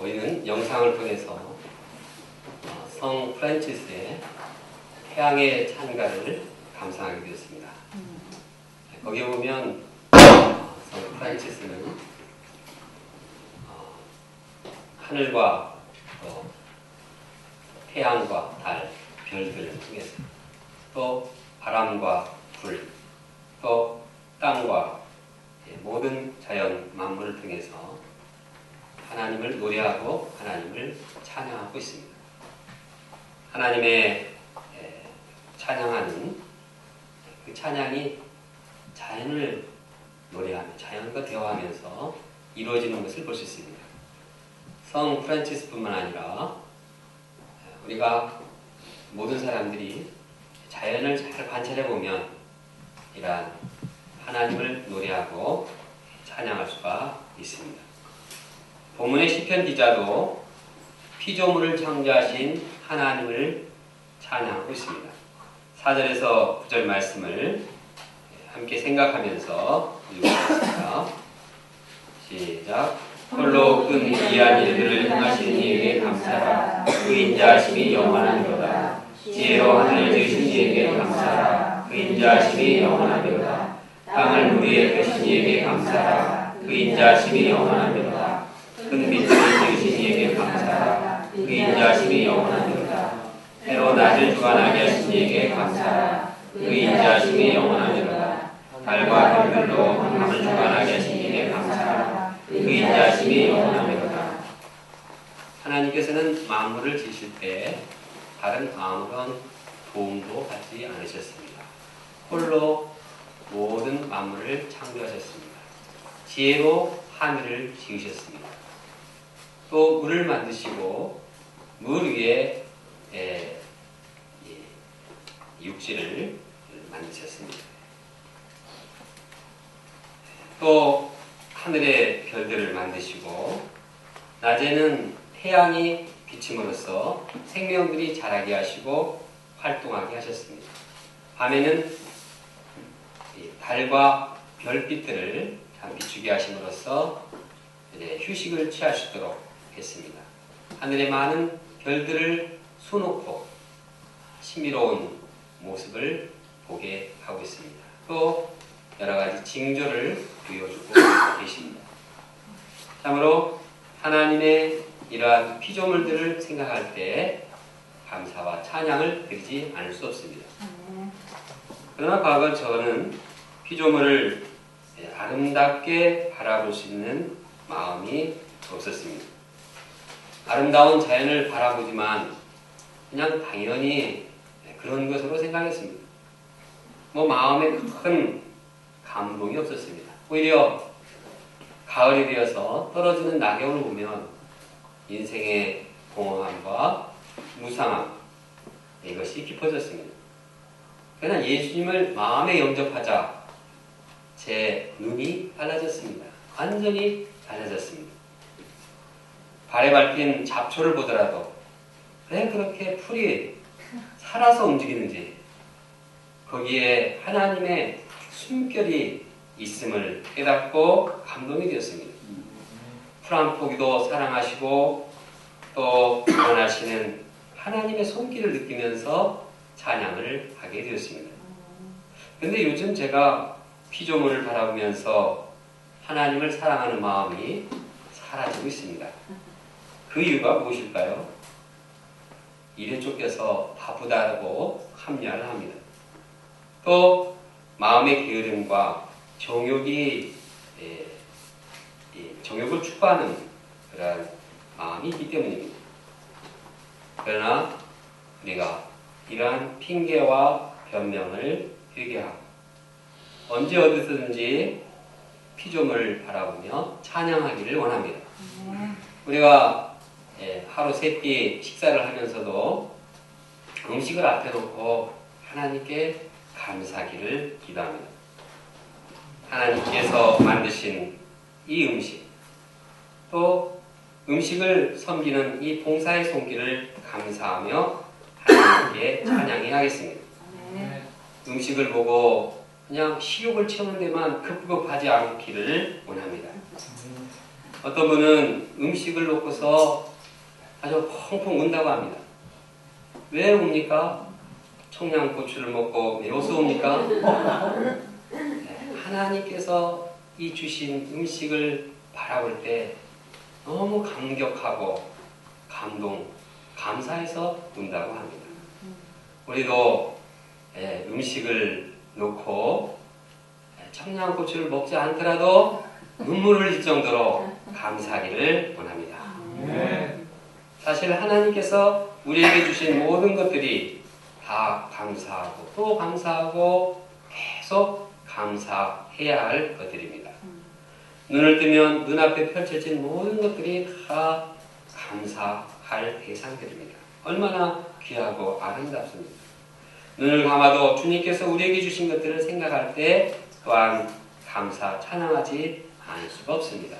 우리는 영상을 통해서 성 프란치스의 태양의 찬가를 감상하게 되었습니다. 거기에 보면 성 프란치스는 하늘과 태양과 달, 별들을 통해서 또 바람과 불, 또 땅과 모든 자연 만물을 통해서 하나님을 노래하고 하나님을 찬양하고 있습니다. 하나님의 찬양하는 그 찬양이 자연을 노래하며 자연과 대화하면서 이루어지는 것을 볼 수 있습니다. 성 프란치스뿐만 아니라 우리가 모든 사람들이 자연을 잘 관찰해 보면 이러한 하나님을 노래하고 찬양할 수가 있습니다. 본문의 시편 기자도 피조물을 창조하신 하나님을 찬양하고 있습니다. 4절에서 9절 말씀을 함께 생각하면서 읽어보겠습니다. 시작. 홀로 끈 귀한 일들을 행하시는 이에게 감사하라. 그 인자하심이 영원하니로다. 지혜로 하늘을 지으신 이에게 감사하라. 그 인자하심이 영원하니로다. 땅을 무리에 펴신 이에게 감사하라. 그 인자하심이 영원하니로다. 큰 빛을 지으신 이에게 감사하라. 그 인자하심이 영원하니로다. 해로 낮을 주관하게 하신 이에게 감사하라. 그 인자하심이 영원하니로다. 달과 별들로 밤을 주관하게 하신 이에게 감사하라. 그 인자하심이 영원하니로다. 하나님께서는 만물을 지으실 때 다른 아무런 도움도 받지 않으셨습니다. 홀로 모든 만물을 창조하셨습니다. 지혜로 하늘을 지으셨습니다. 또 물을 만드시고 물 위에 육지를 만드셨습니다. 또 하늘의 별들을 만드시고 낮에는 태양이 비침으로써 생명들이 자라게 하시고 활동하게 하셨습니다. 밤에는 달과 별빛들을 비추게 하심으로써 휴식을 취할 수 있도록 했습니다. 하늘의 많은 별들을 수놓고 신비로운 모습을 보게 하고 있습니다. 또 여러 가지 징조를 보여주고 계십니다. 참으로 하나님의 이러한 피조물들을 생각할 때 감사와 찬양을 드리지 않을 수 없습니다. 그러나 과거 저는 피조물을 아름답게 바라볼 수 있는 마음이 없었습니다. 아름다운 자연을 바라보지만 그냥 당연히 그런 것으로 생각했습니다. 마음에 큰 감동이 없었습니다. 오히려 가을이 되어서 떨어지는 낙엽을 보면 인생의 공허함과 무상함 이것이 깊어졌습니다. 그러나 예수님을 마음에 영접하자 제 눈이 달라졌습니다. 완전히 달라졌습니다. 발에 밟힌 잡초를 보더라도 왜 그렇게 풀이 살아서 움직이는지 거기에 하나님의 숨결이 있음을 깨닫고 감동이 되었습니다. 풀 한 포기도 사랑하시고 또 원하시는 하나님의 손길을 느끼면서 찬양을 하게 되었습니다. 그런데 요즘 제가 피조물을 바라보면서 하나님을 사랑하는 마음이 사라지고 있습니다. 그 이유가 무엇일까요? 일에 쫓겨서 바쁘다고 합리화를 합니다. 또 마음의 게으름과 정욕을 추구하는 그런 마음이 있기 때문입니다. 그러나 우리가 이러한 핑계와 변명을 회개하고 언제 어디서든지 피조물을 바라보며 찬양하기를 원합니다. 우리가 하루 세 끼 식사를 하면서도 음식을 앞에 놓고 하나님께 감사하기를 기도합니다. 하나님께서 만드신 이 음식, 또 음식을 섬기는 이 봉사의 손길을 감사하며 하나님께 찬양해야 하겠습니다. 음식을 보고 그냥 식욕을 채우는 데만 급급하지 않기를 원합니다. 어떤 분은 음식을 놓고서 아주 펑펑 운다고 합니다. 왜 웁니까? 청양고추를 먹고 매워서 웁니까? 네, 하나님께서 이 주신 음식을 바라볼 때 너무 감격하고 감동, 감사해서 운다고 합니다. 우리도 음식을 놓고 청양고추를 먹지 않더라도 눈물을 흘릴 정도로 감사하기를 원합니다. 사실 하나님께서 우리에게 주신 모든 것들이 다 감사하고 또 감사하고 계속 감사해야 할 것들입니다. 눈을 뜨면 눈앞에 펼쳐진 모든 것들이 다 감사할 대상들입니다. 얼마나 귀하고 아름답습니다. 눈을 감아도 주님께서 우리에게 주신 것들을 생각할 때 또한 감사, 찬양하지 않을 수가 없습니다.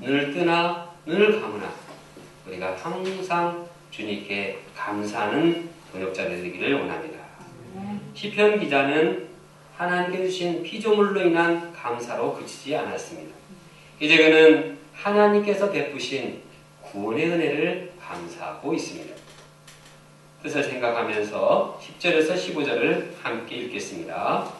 눈을 뜨나 눈을 감으나 우리가 항상 주님께 감사하는 동역자들 되기를 원합니다. 시편 기자는 하나님께 주신 피조물로 인한 감사로 그치지 않았습니다. 이제 그는 하나님께서 베푸신 구원의 은혜를 감사하고 있습니다. 뜻을 생각하면서 10절에서 15절을 함께 읽겠습니다.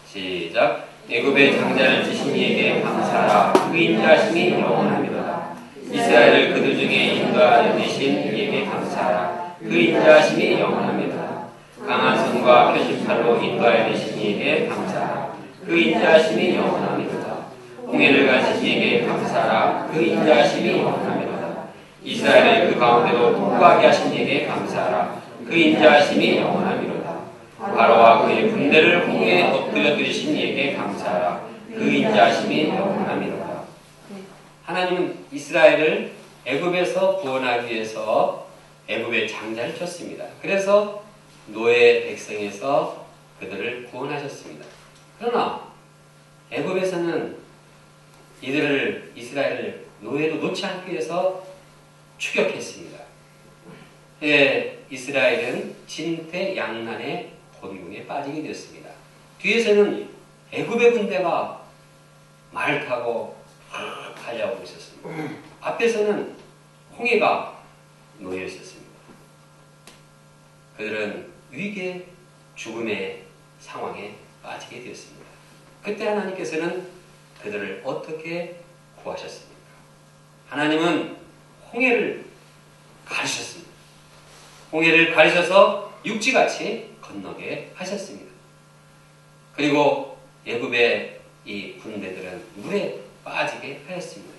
시작. 애굽의 장자를 지신 이에게 감사하라. 그 인자하심이 영원하미로다. 이스라엘을 그들 중에 인도하여 내신 이에게 감사하라. 그 인자하심이 영원하미로다. 강한 손과 표심팔로 인도하여 내신 이에게 감사하라. 그 인자하심이 영원하미로다. 홍해를 가신 이에게 감사하라. 그 인자하심이 영원하미로다. 이스라엘을 그 가운데로 통과하게 하신 이에게 감사하라. 그 인자하심이 영원하미로다. 바로와 그의 군대를 홍해에 엎드려 들이신 이에게 감사하라. 그 인자하심이 영원하미로다. 하나님은 이스라엘을 애굽에서 구원하기 위해서 애굽의 장자를 쳤습니다. 그래서 노예 백성에서 그들을 구원하셨습니다. 그러나 애굽에서는 이스라엘을 노예로 놓지 않기 위해서 추격했습니다. 이스라엘은 진퇴양난의 고비군에 빠지게 되었습니다. 뒤에서는 애굽의 군대가 말을 타고 달려오고 있었습니다. 앞에서는 홍해가 놓여 있었습니다. 그들은 위기의 죽음의 상황에 빠지게 되었습니다. 그때 하나님께서는 그들을 어떻게 구하셨습니까? 하나님은 홍해를 가르셨습니다. 홍해를 가르셔서 육지같이 건너게 하셨습니다. 그리고 애굽의 이 군대들은 물에 빠지게 하였습니다.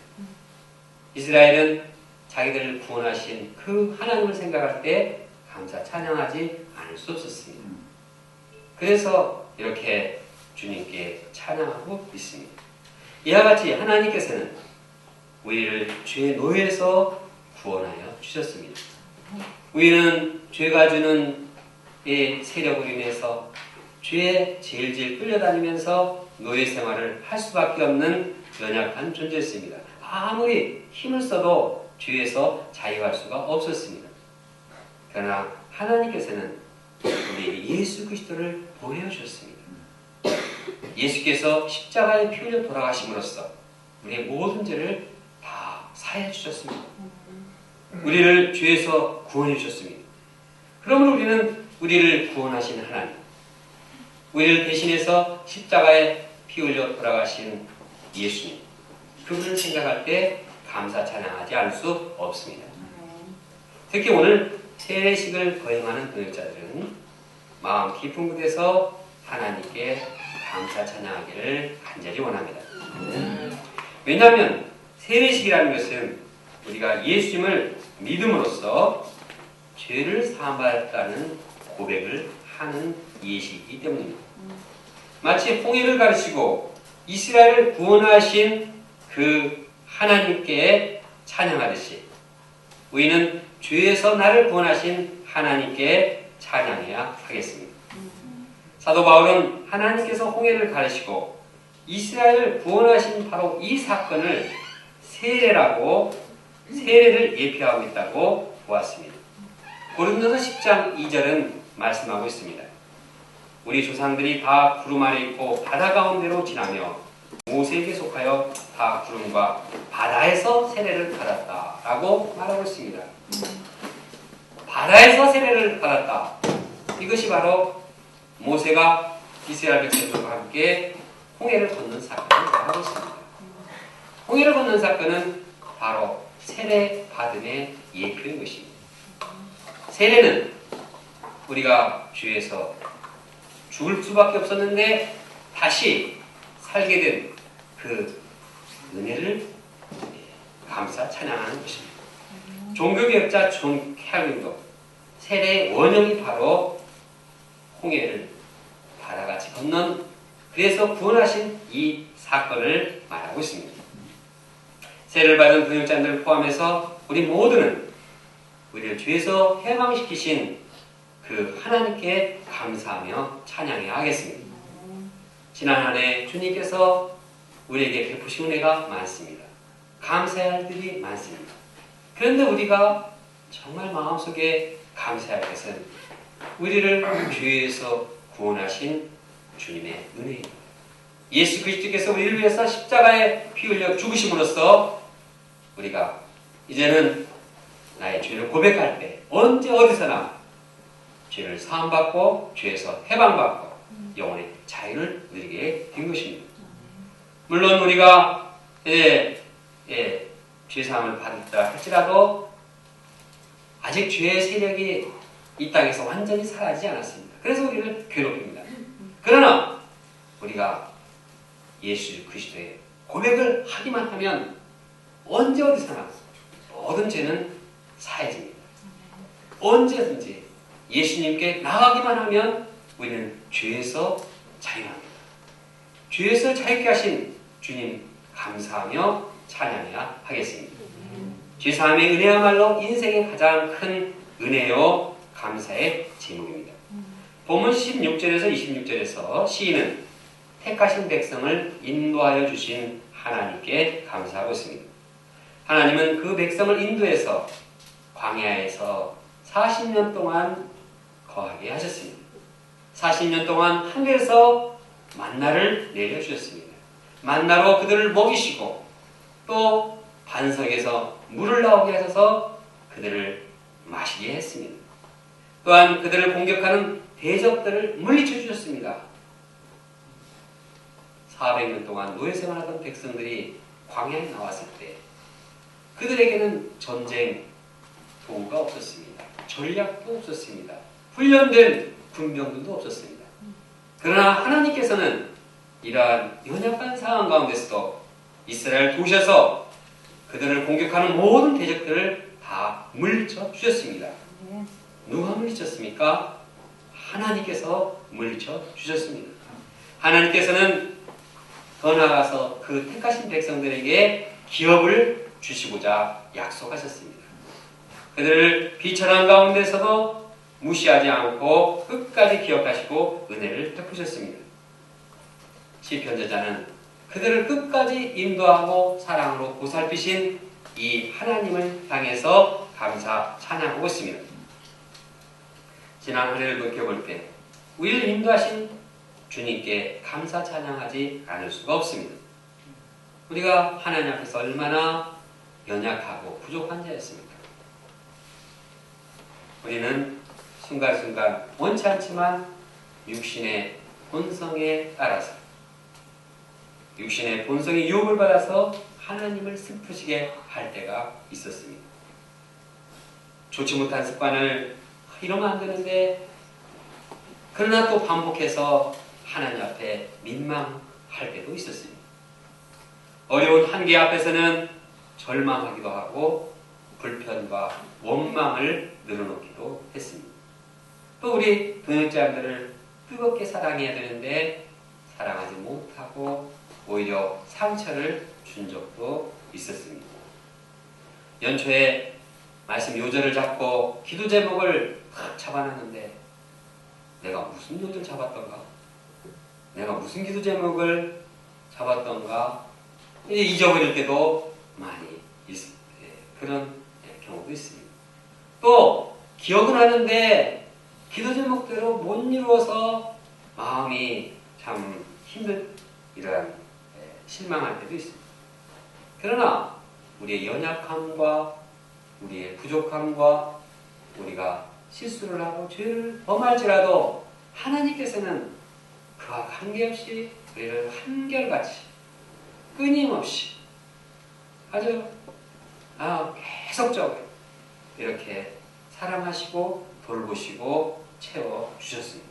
이스라엘은 자기들을 구원하신 그 하나님을 생각할 때 감사 찬양하지 않을 수 없었습니다. 그래서 이렇게 주님께 찬양하고 있습니다. 이와 같이 하나님께서는 우리를 죄의 노예에서 구원하여 주셨습니다. 우리는 죄가 주는 이 세력으로 인해서 죄에 질질 끌려다니면서 노예 생활을 할 수밖에 없는 연약한 존재였습니다. 아무리 힘을 써도 죄에서 자유할 수가 없었습니다. 그러나 하나님께서는 우리에게 예수 그리스도를 보여주셨습니다. 예수께서 십자가에 피 흘려 돌아가심으로써 우리의 모든 죄를 다 사해 주셨습니다. 우리를 죄에서 구원해 주셨습니다. 그러므로 우리는 우리를 구원하신 하나님, 우리를 대신해서 십자가에 피 흘려 돌아가신 예수님, 그분을 생각할 때 감사 찬양하지 않을 수 없습니다. 특히 오늘 세례식을 거행하는 동역자들은 마음 깊은 곳에서 하나님께 감사 찬양하기를 간절히 원합니다. 왜냐하면 세례식이라는 것은 우리가 예수님을 믿음으로써 죄를 사함받았다는 고백을 하는 예식이기 때문입니다. 마치 홍해를 가르치고 이스라엘을 구원하신 그 하나님께 찬양하듯이 우리는 죄에서 나를 구원하신 하나님께 찬양해야 하겠습니다. 사도 바울은 하나님께서 홍해를 가르치고 이스라엘을 구원하신 바로 이 사건을 세례를 예표하고 있다고 보았습니다. 고린도서 10장 2절은 말씀하고 있습니다. 우리 조상들이 다 구름 아래 있고 바다 가운데로 지나며 모세에게 속하여 다 구름과 바다에서 세례를 받았다라고 말하고 있습니다. 바다에서 세례를 받았다. 이것이 바로 모세가 이스라엘 백성들과 함께 홍해를 건넌 사건을 말하고 있습니다. 홍해를 건넌 사건은 바로 세례 받음의 예표인 것입니다. 세례는 우리가 죄에서 죽을 수밖에 없었는데 다시 살게 된 그 은혜를 감사 찬양하는 것입니다. 종교개혁자 존 캘빈도 세례의 원형이 바로 홍해를 바다같이 건넌 그래서 구원하신 이 사건을 말하고 있습니다. 세례를 받은 동역자들 포함해서 우리 모두는 우리를 죄에서 해방시키신 그 하나님께 감사하며 찬양해야 하겠습니다. 지난 한 해 주님께서 우리에게 베푸신 은혜가 많습니다. 감사해야 할 일이 많습니다. 그런데 우리가 정말 마음속에 감사할 것은 우리를 죄에서 구원하신 주님의 은혜입니다. 예수 그리스도께서 우리를 위해서 십자가에 피 흘려 죽으심으로써 우리가 이제는 나의 죄를 고백할 때 언제 어디서나 죄를 사함받고 죄에서 해방받고 영혼의 자유를 누리게 된 것입니다. 물론 우리가 죄사함을 받았다 할지라도 아직 죄의 세력이 이 땅에서 완전히 사라지지 않았습니다. 그래서 우리를 괴롭힙니다. 그러나 우리가 예수 그리스도의 고백을 하기만 하면 언제 어디서나 모든 죄는 사해집니다. 언제든지 예수님께 나가기만 하면 우리는 죄에서 자유합니다. 죄에서 자유케 하신 주님 감사하며 찬양해야 하겠습니다. 죄사함의 은혜야말로 인생의 가장 큰 은혜요 감사의 제목입니다. 본문 16절에서 26절에서 시인은 택하신 백성을 인도하여 주신 하나님께 감사하고 있습니다. 하나님은 그 백성을 인도해서 광야에서 40년 동안 거하게 하셨습니다. 40년 동안 하늘에서 만나를 내려주셨습니다. 만나로 그들을 먹이시고 또 반석에서 물을 나오게 하셔서 그들을 마시게 했습니다. 또한 그들을 공격하는 대적들을 물리쳐 주셨습니다. 400년 동안 노예 생활하던 백성들이 광야에 나왔을 때 그들에게는 전쟁 도구가 없었습니다. 전략도 없었습니다. 훈련된 군병들도 없었습니다. 그러나 하나님께서는 이러한 연약한 상황 가운데서도 이스라엘 도우셔서 그들을 공격하는 모든 대적들을 다 물리쳐 주셨습니다. 누가 물리쳤습니까? 하나님께서 물리쳐 주셨습니다. 하나님께서는 더 나아가서 그 택하신 백성들에게 기업을 주시고자 약속하셨습니다. 그들을 비천한 가운데서도 무시하지 않고 끝까지 기억하시고 은혜를 베푸셨습니다. 시편저자는 그들을 끝까지 인도하고 사랑으로 보살피신 이 하나님을 향해서 감사 찬양하고 있습니다. 지난 한 해를 돌이켜볼 때 우리를 인도하신 주님께 감사 찬양하지 않을 수가 없습니다. 우리가 하나님 앞에서 얼마나 연약하고 부족한 자였습니까? 우리는 순간순간 원치 않지만 육신의 본성에 따라서 육신의 본성의 유혹을 받아서 하나님을 슬프시게 할 때가 있었습니다. 좋지 못한 습관을 이러면 안 되는데 그러나 또 반복해서 하나님 앞에 민망할 때도 있었습니다. 어려운 한계 앞에서는 절망하기도 하고 불편과 원망을 늘어놓기도 했습니다. 또 우리 동역자들을 뜨겁게 사랑해야 되는데 사랑하지 못하고 오히려 상처를 준 적도 있었습니다. 연초에 말씀 요절을 잡고 기도 제목을 탁 잡아놨는데 내가 무슨 요절 잡았던가? 내가 무슨 기도 제목을 잡았던가? 이제 잊어버릴 때도 많이 있습니다. 그런 경우도 있습니다. 또 기억은 하는데 기도 제목대로 못 이루어서 마음이 참 힘든 이러한 실망할 때도 있습니다. 그러나 우리의 연약함과 우리의 부족함과 우리가 실수를 하고 죄를 범할지라도 하나님께서는 그와 관계없이 우리를 한결같이 끊임없이 아주 계속적으로 이렇게 사랑하시고 돌보시고 채워주셨습니다.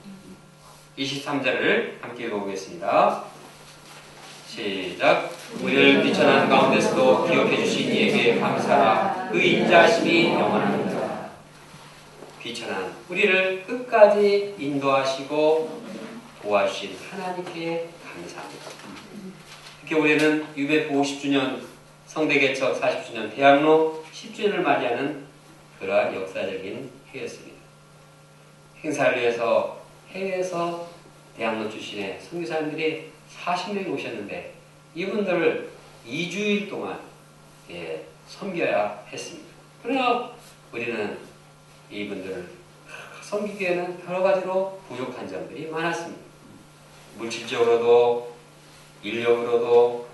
23절을 함께 읽어보겠습니다. 시작. 우리를 비천한 가운데서도 기억해 주신 이에게 감사하라. 그 인자하심이 영원합니다. 비천한 우리를 끝까지 인도하시고 도와주신 하나님께 감사합니다. 특히 우리는 유배포 50주년, 성대개척 40주년, 대학로 10주년을 맞이하는 그러한 역사적인 해였습니다. 행사를 위해서 해외에서 대학로 출신의 선교사님들이 40명이 오셨는데 이분들을 2주일 동안 섬겨야 했습니다. 그러나 우리는 이분들을 섬기기에는 여러 가지로 부족한 점들이 많았습니다. 물질적으로도 인력으로도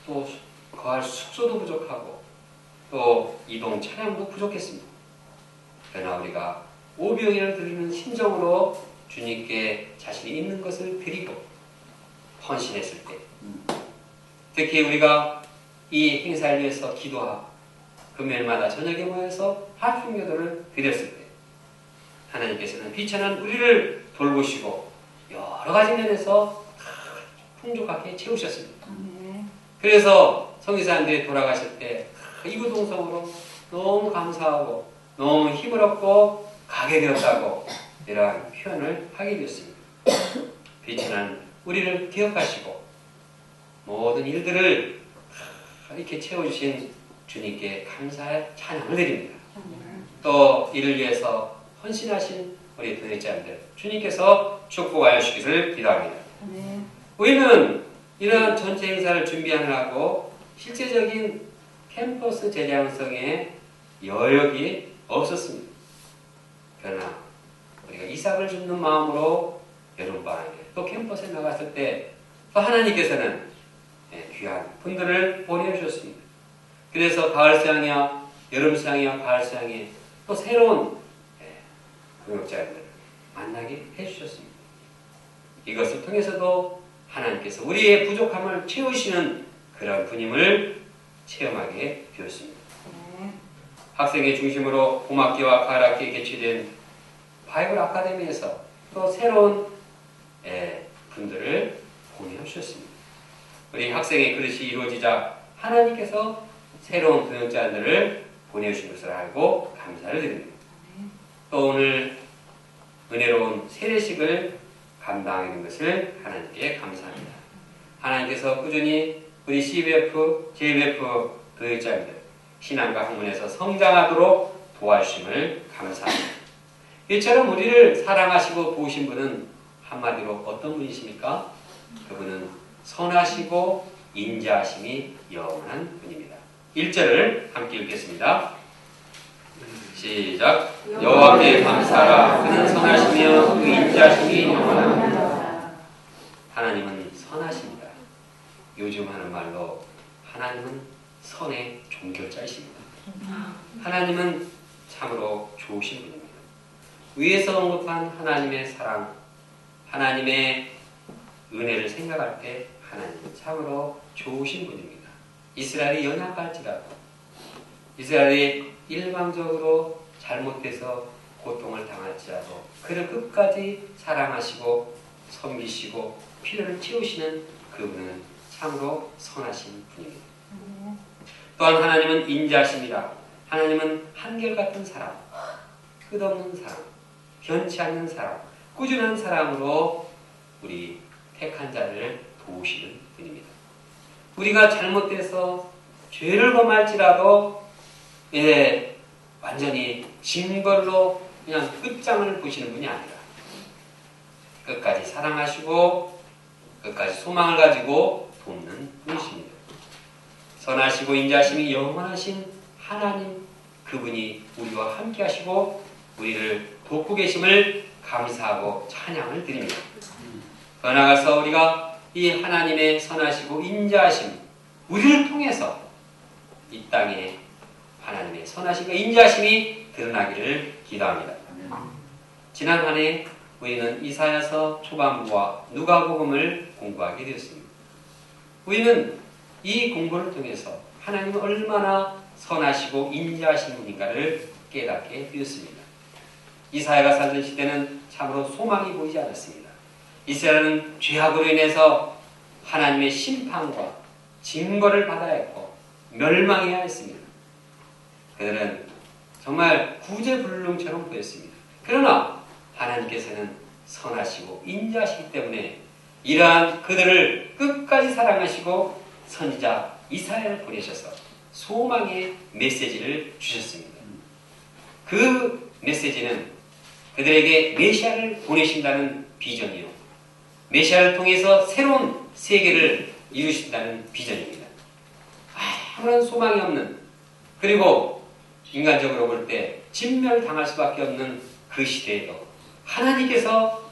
또 거할 숙소도 부족하고 또 이동 차량도 부족했습니다. 그러나 우리가 오병이를 드리는 심정으로 주님께 자신이 있는 것을 드리고 헌신했을 때, 특히 우리가 이 행사를 위해서 기도하고 금요일마다 저녁에 모여서 화평기도를 드렸을 때 하나님께서는 비천한 우리를 돌보시고 여러 가지 면에서 풍족하게 채우셨습니다. 그래서 성교사님들이 돌아가실 때 이구동성으로 너무 감사하고 너무 힘을 얻고 가게 되었다고 이러한 표현을 하게 되었습니다. 비천한 우리를 기억하시고 모든 일들을 이렇게 채워주신 주님께 감사의 찬양을 드립니다. 또 이를 위해서 헌신하신 우리 도회자님들 주님께서 축복하여 주시기를 기도합니다. 우리는 이러한 전체 행사를 준비하느라고 실제적인 캠퍼스 재량성의 여력이 없었습니다. 그러나 우리가 이삭을 줍는 마음으로 여름방학에 또 캠퍼스에 나갔을 때 또 하나님께서는 귀한 분들을 보내주셨습니다. 그래서 가을 수양이야 여름 수양이야 가을 수양에 또 새로운 동역자들을 만나게 해주셨습니다. 이것을 통해서도 하나님께서 우리의 부족함을 채우시는 그런 분임을 체험하게 되었습니다. 학생의 중심으로 봄학기와 가을학기에 개최된 바이블 아카데미에서 또 새로운 분들을 보내주셨습니다. 우리 학생의 그릇이 이루어지자 하나님께서 새로운 동역자들을 보내주신 것을 알고 감사를 드립니다. 또 오늘 은혜로운 세례식을 감당하는 것을 하나님께 감사합니다. 하나님께서 꾸준히 우리 CBF, JBF 동역자들 신앙과 학문에서 성장하도록 도와주심을 감사합니다. 이처럼 우리를 사랑하시고 도우신 분은 한마디로 어떤 분이십니까? 그분은 선하시고 인자하심이 영원한 분입니다. 1절을 함께 읽겠습니다. 시작. 여호와께 감사하라. 그는 선하시며 그 인자하심이 영원합니다. 하나님은 선하십니다. 요즘 하는 말로 하나님은 선의 종결자이십니다. 하나님은 참으로 좋으신 분입니다. 위에서 언급한 하나님의 사랑, 하나님의 은혜를 생각할 때 하나님은 참으로 좋으신 분입니다. 이스라엘이 연약할지라도 이스라엘이 일방적으로 잘못돼서 고통을 당할지라도 그를 끝까지 사랑하시고 섬기시고 필요를 채우시는 그분은 참으로 선하신 분입니다. 또한 하나님은 인자하십니다. 하나님은 한결같은 사랑, 끝없는 사랑, 변치 않는 사랑, 꾸준한 사랑으로 우리 택한 자를 도우시는 분입니다. 우리가 잘못돼서 죄를 범할지라도 완전히 징벌로 그냥 끝장을 보시는 분이 아니라 끝까지 사랑하시고 끝까지 소망을 가지고 돕는 분이십니다. 선하시고 인자하심이 영원하신 하나님 그분이 우리와 함께 하시고 우리를 돕고 계심을 감사하고 찬양을 드립니다. 더 나아가서 우리가 이 하나님의 선하시고 인자하심, 우리를 통해서 이 땅에 하나님의 선하심과 인자하심이 드러나기를 기도합니다. 지난 한 해 우리는 이사야서 초반부와 누가복음을 공부하게 되었습니다. 우리는 이 공부를 통해서 하나님은 얼마나 선하시고 인자하신 분인가를 깨닫게 되었습니다. 이사야가 살던 시대는 참으로 소망이 보이지 않았습니다. 이스라엘은 죄악으로 인해서 하나님의 심판과 징벌을 받아야 했고 멸망해야 했습니다. 그들은 정말 구제불능처럼 보였습니다. 그러나 하나님께서는 선하시고 인자하시기 때문에 이러한 그들을 끝까지 사랑하시고 선지자 이사야를 보내셔서 소망의 메시지를 주셨습니다. 그 메시지는 그들에게 메시아를 보내신다는 비전이요, 메시아를 통해서 새로운 세계를 이루신다는 비전입니다. 아무런 소망이 없는, 그리고 인간적으로 볼 때 진멸당할 수밖에 없는 그 시대에도 하나님께서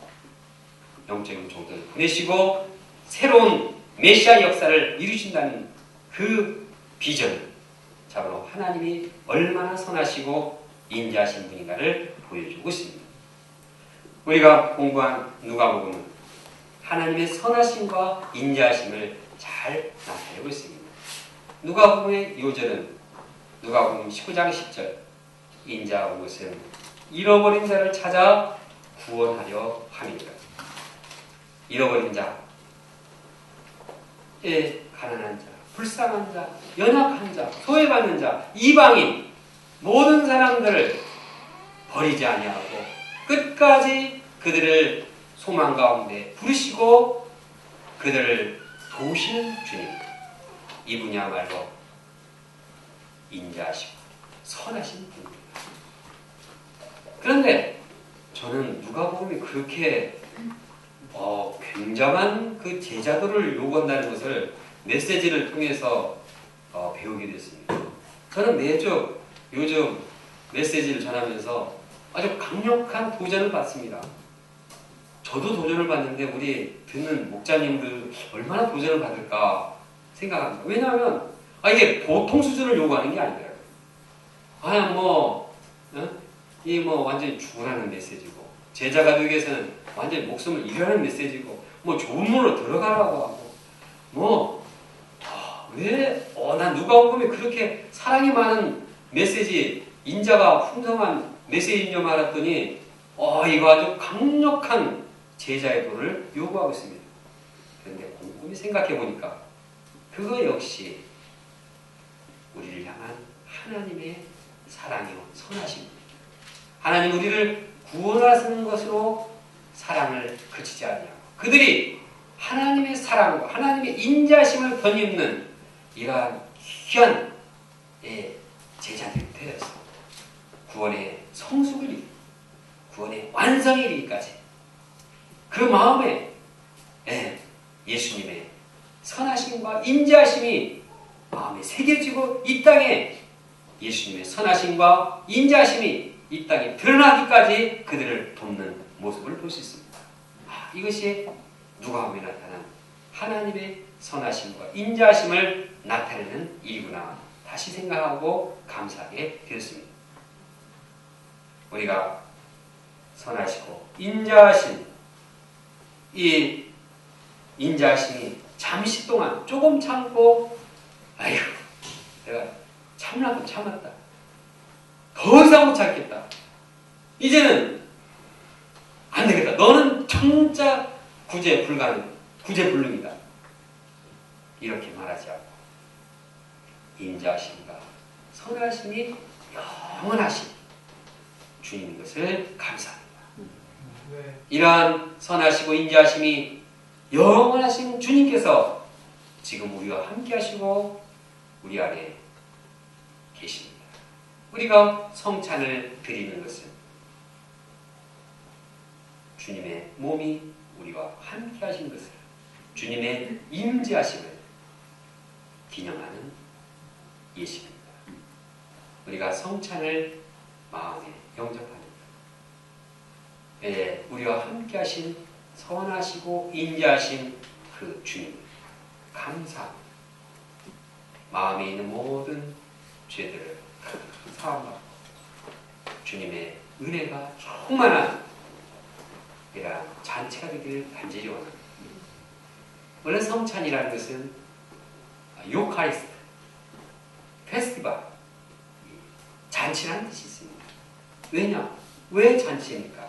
영적인 종들을 보내시고 새로운 메시아 역사를 이루신다는 그 비전, 참으로 하나님이 얼마나 선하시고 인자하신 분인가를 보여주고 있습니다. 우리가 공부한 누가복음은 하나님의 선하심과 인자하심을 잘 나타내고 있습니다. 누가복음의 요절은 누가복음 19장 10절, 인자가 온 것은 잃어버린 자를 찾아 구원하려 함이니라. 잃어버린 자, 가난한 자, 불쌍한 자, 연약한 자, 소외받는 자, 이방인, 모든 사람들을 버리지 아니하고 끝까지 그들을 소망 가운데 부르시고 그들을 도우시는 주님, 이분이야말로 인자하시고 선하신 분입니다. 그런데 저는 누가복음이 그렇게 굉장한 그 제자도를 요구한다는 것을 메시지를 통해서 배우게 됐습니다. 저는 매주 요즘 메시지를 전하면서 아주 강력한 도전을 받습니다. 저도 도전을 받는데 우리 듣는 목자님들 얼마나 도전을 받을까 생각합니다. 왜냐하면 이게 보통 수준을 요구하는 게 아니더라고요. 이 완전히 죽으라는 메시지고, 제자가 되기 위해서는 완전히 목숨을 잃으라는 메시지고, 좋은 물로 들어가라고 하고, 난 누가복음이 그렇게 사랑이 많은 메시지, 인자가 풍성한 메시지인 줄 알았더니, 이거 아주 강력한 제자의 도를 요구하고 있습니다. 그런데 곰곰이 생각해 보니까, 그거 역시 우리를 향한 하나님의 사랑이요, 선하심입니다. 하나님 우리를 구원하시는 것으로 사랑을 그치지 아니하고 그들이 하나님의 사랑과 하나님의 인자심을 덧입는 이러한 귀한 제자들이 되어서 구원의 성숙을 이루고 구원의 완성에 이르기까지 그 마음에 예수님의 선하심과 인자심이 마음에 새겨지고 이 땅에 예수님의 선하심과 인자심이 이 땅에 드러나기까지 그들을 돕는 모습을 볼 수 있습니다. 이것이 누가복음에 나타난 하나님의 선하심과 인자심을 나타내는 일이구나 다시 생각하고 감사하게 되었습니다. 우리가 선하시고 인자하신 이 인자하심이 잠시 동안 조금 참고 내가 참라고 참았다. 더 이상 못 참겠다. 이제는 안 되겠다. 너는 천자 구제불능이다. 이렇게 말하지 않고 인자하심과 선하심이 영원하신 주님인 것을 감사합니다. 이러한 선하시고 인자하심이 영원하신 주님께서 지금 우리와 함께 하시고 우리 안에 계십니다. 우리가 성찬을 드리는 것은 주님의 몸이 우리와 함께 하신 것을, 주님의 임재하심을 기념하는 예식입니다. 우리가 성찬을 마음에 영접합니다. 우리와 함께 하신 선하시고 인자하신 그 주님 감사, 마음에 있는 모든 죄들을 사함받고 주님의 은혜가 충만한 이러한 잔치가 되기를 간절히 원합니다. 원래 성찬이라는 것은 요카리스트, 페스티벌, 잔치라는 뜻이 있습니다. 왜냐? 왜 잔치입니까?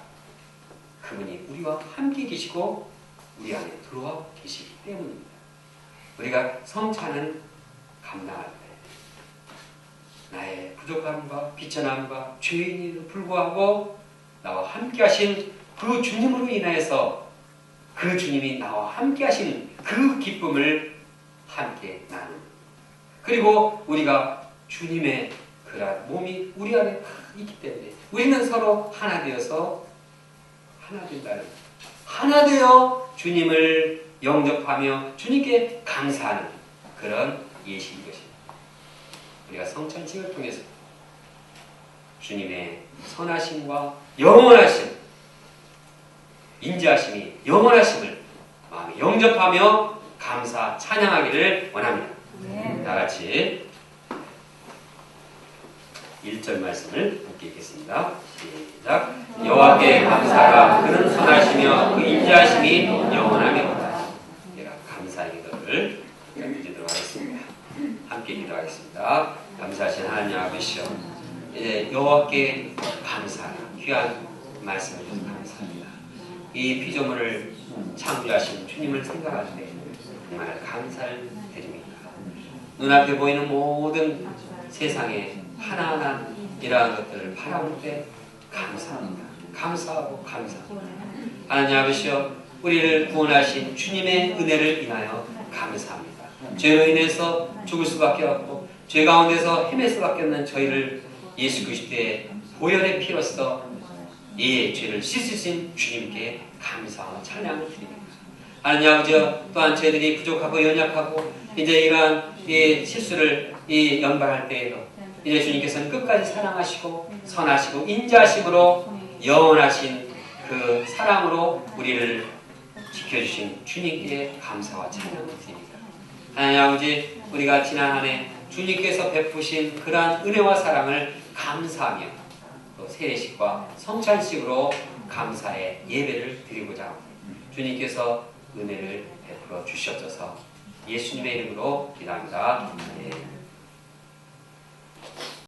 그분이 우리와 함께 계시고 우리 안에 들어와 계시기 때문입니다. 우리가 성찬은 감당할 때 나의 부족함과 비천함과 죄인에도 불구하고 나와 함께 하신 그 주님으로 인하여서 그 주님이 나와 함께 하신 그 기쁨을 함께 나누는, 그리고 우리가 주님의 그런 몸이 우리 안에 다 있기 때문에 우리는 서로 하나 되어서 하나 된다는, 하나 되어 주님을 영접하며 주님께 감사하는 그런 예식인 것입니다. 우리가 성찬식을 통해서 주님의 선하심과 영원하심, 인자하심이 영원하심을 마음에 영접하며 감사 찬양하기를 원합니다. 다 같이 1절 말씀을 함께 읽겠습니다. 시작. 여호와께 감사하라. 그는 선하시며 그 인자하심이 영원하며로다. 내가 감사의 기도를 드리도록 하겠습니다. 함께 기도하겠습니다. 감사하신 하나님 아버지시여, 이제 여호와께 감사하라. 귀한 말씀을 주셔서 감사합니다. 이 피조물을 창조하신 주님을 생각할 때 정말 감사를 드립니다. 눈앞에 보이는 모든 세상의 하나하나 이러한 것들을 바라볼 때 감사합니다. 감사하고 감사합니다. 하나님 아버지여, 우리를 구원하신 주님의 은혜를 인하여 감사합니다. 죄로 인해서 죽을 수밖에 없고 죄 가운데서 헤맬 수밖에 없는 저희를 예수 그리스도의 보혈의 피로써 이 죄를 씻으신 주님께 감사와 찬양을 드립니다. 하나님 아버지여, 또한 저희들이 부족하고 연약하고 이제 이러한 실수를 연발할 때에도 이제 주님께서는 끝까지 사랑하시고 선하시고 인자하심으로 영원하신 그 사랑으로 우리를 지켜주신 주님께 감사와 찬양을 드립니다. 하나님 아버지, 우리가 지난 한 해 주님께서 베푸신 그러한 은혜와 사랑을 감사하며 또 세례식과 성찬식으로 감사의 예배를 드리고자 합니다. 주님께서 은혜를 베풀어 주시옵소서. 예수님의 이름으로 기도합니다. 네.